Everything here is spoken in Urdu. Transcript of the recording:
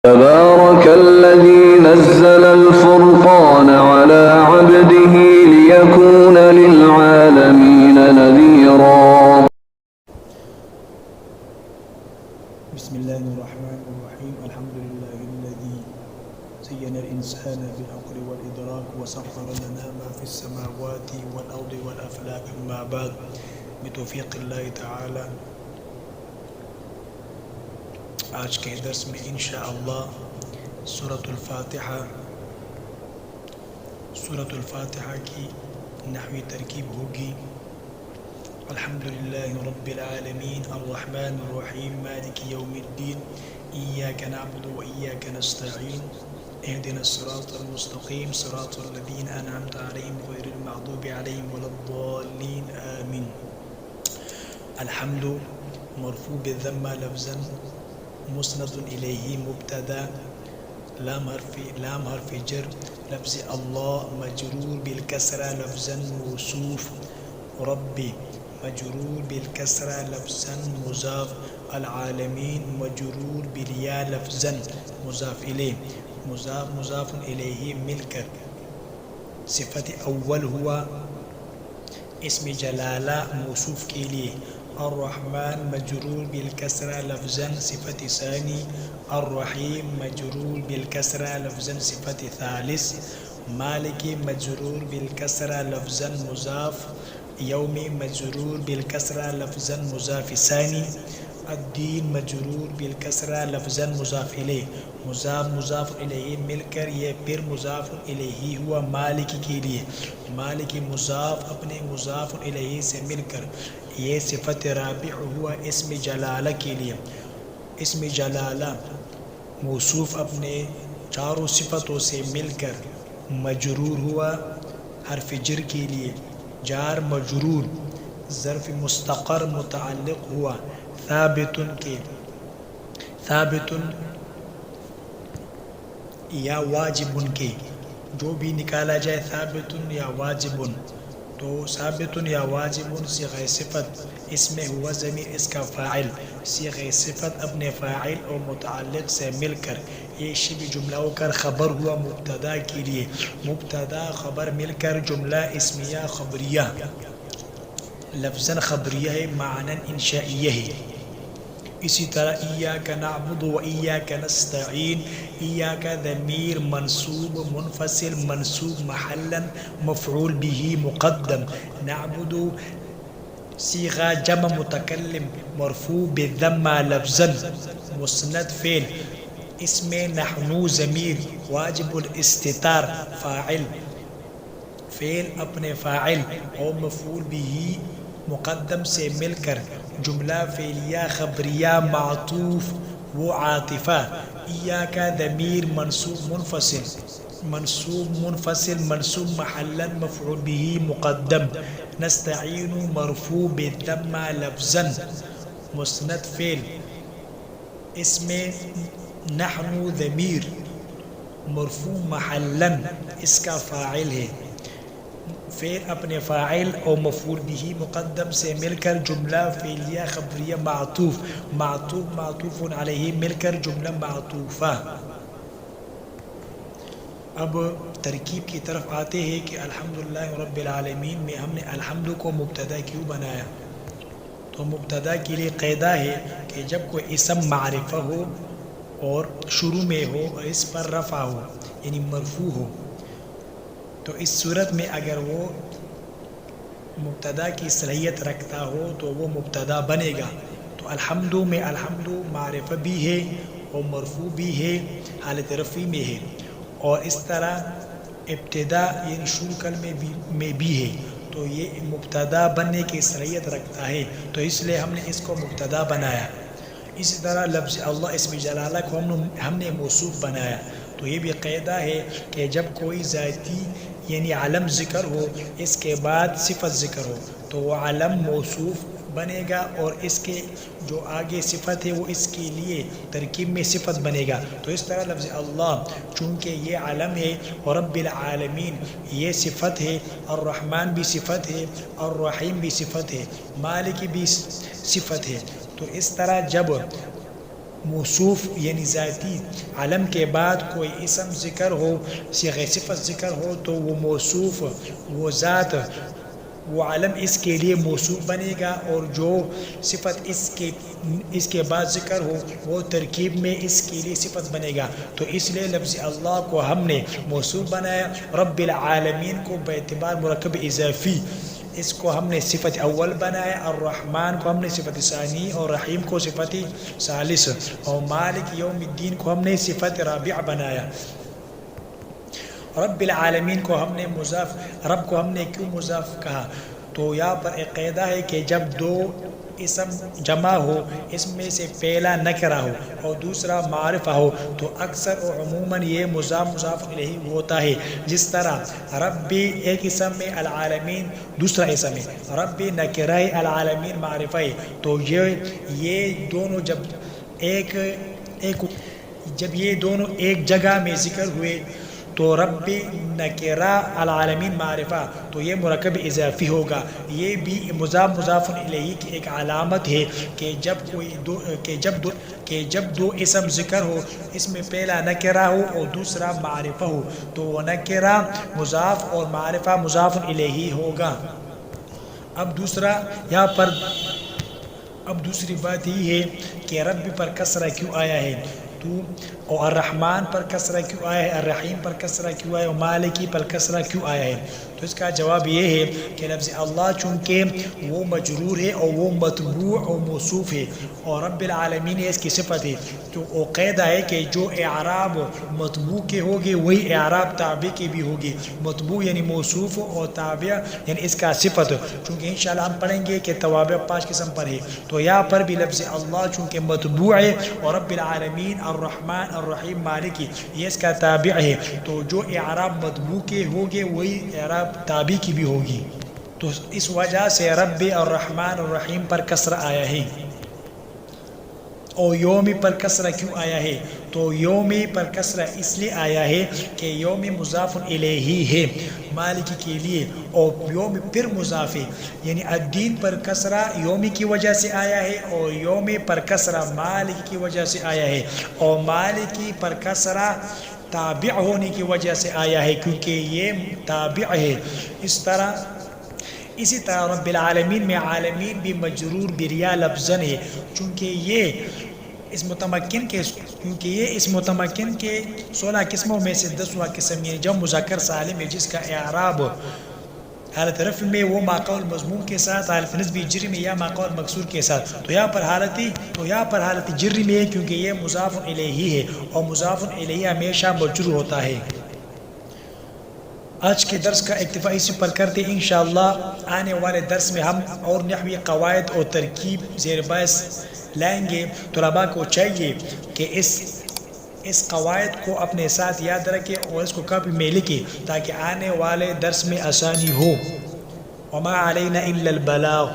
تبارك الذي نزل الفرقان على عبده ليكون للعالمين نذيرا. بسم الله الرحمن الرحيم. الحمد لله الذي زين الإنسان بالعقل والإدراك وسخر لنا ما في السماوات والأرض والأفلاك. أما بعد، بتوفيق الله تعالى آج کے درس میں انشاءاللہ سورۃ الفاتحہ کی نحوی ترکیب ہوگی. الحمدللہ رب العالمین الرحمن الرحیم مالک یوم الدین ایاک نعبد و ایاک نستعین اهدنا الصراط المستقیم صراط الذین انعمت علیہم غیر المغضوب علیہم ولا الضالین آمین. الحمد مرفوع بالضمہ لفظا مسند الیہ مبتدا لام حرف جر لفظ اللہ مجرور بالکسرہ لفظا موصوف رب مجرور بالکسرہ لفظا مضاف العالمین مجرور بالیا لفظا مضاف الیہ مضاف الیہ مل کر صفت اول ہوا اسم جلالہ موصوف کے لیے. الرحمن مجرور بالکسرہ لفظا صفت ثانی. الرحیم مجرور بالکسرہ لفظا صفت ثالث. مالک مجرور بالکسرہ لفظا مضاف. یوم مجرور بالکسرہ لفظا مضاف ثانی. الدین مجرور بالکسرہ لفظا مضاف الیہ. مضاف الیہ مل کر یہ پھر مضاف الیہ ہوا مالک کے لیے. مالک مضاف اپنے مضاف الیہ سے مل کر یہ صفت رابع ہوا اسم جلالہ کے لیے. اسم جلالہ موصوف اپنے چاروں صفتوں سے مل کر مجرور ہوا حرف جر کے لیے. جار مجرور ظرف مستقر متعلق ہوا ثابتن کے. ثابتن یا واجبن کے جو بھی نکالا جائے ثابتن یا واجبن تو ثابتن یا واجبن صیغہ صفت اس میں ہوا ضمیر اس کا فاعل. صیغہ صفت اپنے فاعل اور متعلق سے مل کر یہ شبہ جملہ ہو کر خبر ہوا مبتدا کے لیے. مبتدا خبر مل کر جملہ اسمیہ خبریہ لفظاً خبریہ ہے معنی انشائیہ ہے. اسی طرح ایاک نعبد و ایاک نستعین. ایاک ضمیر منصوب منفصل منصوب محلا مفعول به مقدم. نعبد صیغہ جمع متکلم مرفوع بالضمہ لفظا مسند فعل. اس میں نحن ضمیر واجب الاستتار فاعل فعل اپنے فاعل اور مفعول به مقدم سے مل کر جملہ فعلیہ خبریہ معطوف و عاطفہ. ایاک ضمیر منصوب منفصل منصوب محلا مفعول به مقدم. نستعین مرفوع بالضمہ لفظا مسند فعل. اس میں نحن ضمیر مرفوع محلا اس کا فاعل ہے. فعل اپنے فاعل اور مفعول به مقدم سے مل کر جملہ فعلیہ خبریہ معطوف علیہ مل کر جملہ معطوفہ. اب ترکیب کی طرف آتے ہیں کہ الحمدللہ رب العالمین میں ہم نے الحمد کو مبتدا کیوں بنایا. تو مبتدا کے لیے قاعدہ ہے کہ جب کوئی اسم معرفہ ہو اور شروع میں ہو اور اس پر رفع ہو یعنی مرفوع ہو تو اس صورت میں اگر وہ مبتدا کی صلاحیت رکھتا ہو تو وہ مبتدا بنے گا. تو الحمد میں الحمد معرفہ بھی ہے اور مرفوع بھی ہے حالت رفعی میں ہے اور اس طرح ابتدا یعنی شروع کلمے میں بھی ہے تو یہ مبتدا بننے کی صلاحیت رکھتا ہے تو اس لیے ہم نے اس کو مبتدا بنایا. اسی طرح لفظ اللہ اسم جلالہ کو ہم نے موصوف بنایا. تو یہ بھی قاعدہ ہے کہ جب کوئی ذاتی یعنی علم ذکر ہو اس کے بعد صفت ذکر ہو تو وہ علم موصوف بنے گا اور اس کے جو آگے صفت ہے وہ اس کے لیے ترکیب میں صفت بنے گا. تو اس طرح لفظ اللہ چونکہ یہ علم ہے اور رب العالمین یہ صفت ہے. الرحمن بھی صفت ہے الرحیم بھی صفت ہے مالک بھی صفت ہے. تو اس طرح جب موصوف یعنی ذاتی علم کے بعد کوئی اسم ذکر ہو، صیغہ صفت ذکر ہو تو وہ موصوف، وہ ذات، وہ علم اس کے لیے موصوف بنے گا، اور جو صفت اس کے بعد ذکر ہو وہ ترکیب میں اس کے لیے صفت بنے گا۔ تو اس لیے لفظ اللہ کو ہم نے موصوف بنایا، رب العالمین کو باعتبار مرکب اضافی اس کو ہم نے صفت اول بنایا، الرحمن کو ہم نے صفت ثانی، اور رحیم کو صفت ثالث، اور مالک یوم الدین کو ہم نے صفت رابع بنایا۔ رب العالمین کو ہم نے مضاف، رب کو ہم نے کیوں مضاف کہا؟ تو یہاں پر ایک قاعدہ ہے کہ جب دو اسم جمع ہو، اس میں سے پہلا نکرہ ہو اور دوسرا معرفہ ہو تو اکثر و عموماً یہ مضاف الیہ ہوتا ہے۔ جس طرح ربی ایک اسم میں، العالمین دوسرا اسم ہے، ربی نکرہ ہے، العالمین معرفہ ہے، تو یہ دونوں جب یہ دونوں ایک جگہ میں ذکر ہوئے تو رب نکرہ العالمین معرفہ تو یہ مرکب اضافی ہوگا۔ یہ بھی مضاف الیہ کی ایک علامت ہے کہ جب دو اسم ذکر ہو، اس میں پہلا نکرہ ہو اور دوسرا معرفہ ہو تو وہ نکرہ مضاف اور معرفہ مضاف الیہ ہوگا۔ اب دوسری بات یہ ہے کہ رب پر کسرہ کیوں آیا ہے، اور الرحمن پر کسرہ کیوں آیا ہے، الرحیم پر کسرہ کیوں آیا ہے، اور مالکی پر کسرہ کیوں آیا ہے؟ تو اس کا جواب یہ ہے کہ لفظ اللہ چونکہ وہ مجرور ہے اور وہ متبوع اور موصوف ہے، اور رب العالمین اس کی صفت ہے، تو وہ قاعدہ ہے کہ جو اعراب متبوع کے ہوگے وہی اعراب تابع کے بھی ہوگی۔ متبوع یعنی موصوف اور تابع یعنی اس کا صفت، چونکہ انشاءاللہ ہم پڑھیں گے کہ توابع 5 قسم پر ہے، تو یہاں پر بھی لفظ اللہ چونکہ متبوع ہے اور رب العالمین الرحمن الرحیم مالکی یہ اس کا تابع ہے، تو جو اعراب متبوع کے ہوگے وہی اعراب تابع کی بھی ہوگی۔ تو اس وجہ سے رب الرحمن الرحیم پر کسرہ آیا ہے۔ اور یومی پر کسرہ کیوں آیا ہے؟ تو یومی پر کسرہ اس لیے آیا ہے کہ یومی مضاف الیہ ہے مالکی کے لیے، اور یوم پھر مضاف ہے، یعنی الدین پر کسرہ یومی کی وجہ سے آیا ہے، اور یومی پر کسرہ مالکی کی وجہ سے آیا ہے، اور مالکی پر کسرہ تابع ہونے کی وجہ سے آیا ہے کیونکہ یہ تابع ہے۔ اسی طرح رب العالمین میں عالمین بھی مجرور بریا لفظاً ہے، کیونکہ یہ اس متمکن کے 16 قسموں میں سے 10واں قسم یعنی جمع مذکر سالم ہے، جس کا اعراب حالت رفع میں وہ ماقول مضموم کے ساتھ، حالت نصب جری میں یا ماقول مکسور کے ساتھ، تو یہاں پر حالت جری میں ہے کیونکہ یہ مضاف الیہ ہے، اور مضاف الیہ ہمیشہ مجرور ہوتا ہے۔ آج کے درس کا اکتفا اسی پر کرتے ہیں، انشاءاللہ آنے والے درس میں ہم اور نحوی قواعد اور ترکیب زیر بحث لائیں گے۔ طلباء کو چاہیے کہ اس قواعد کو اپنے ساتھ یاد رکھیں اور اس کو کاپی میں لکھیں تاکہ آنے والے درس میں آسانی ہو۔ وما علینا الا البلاغ۔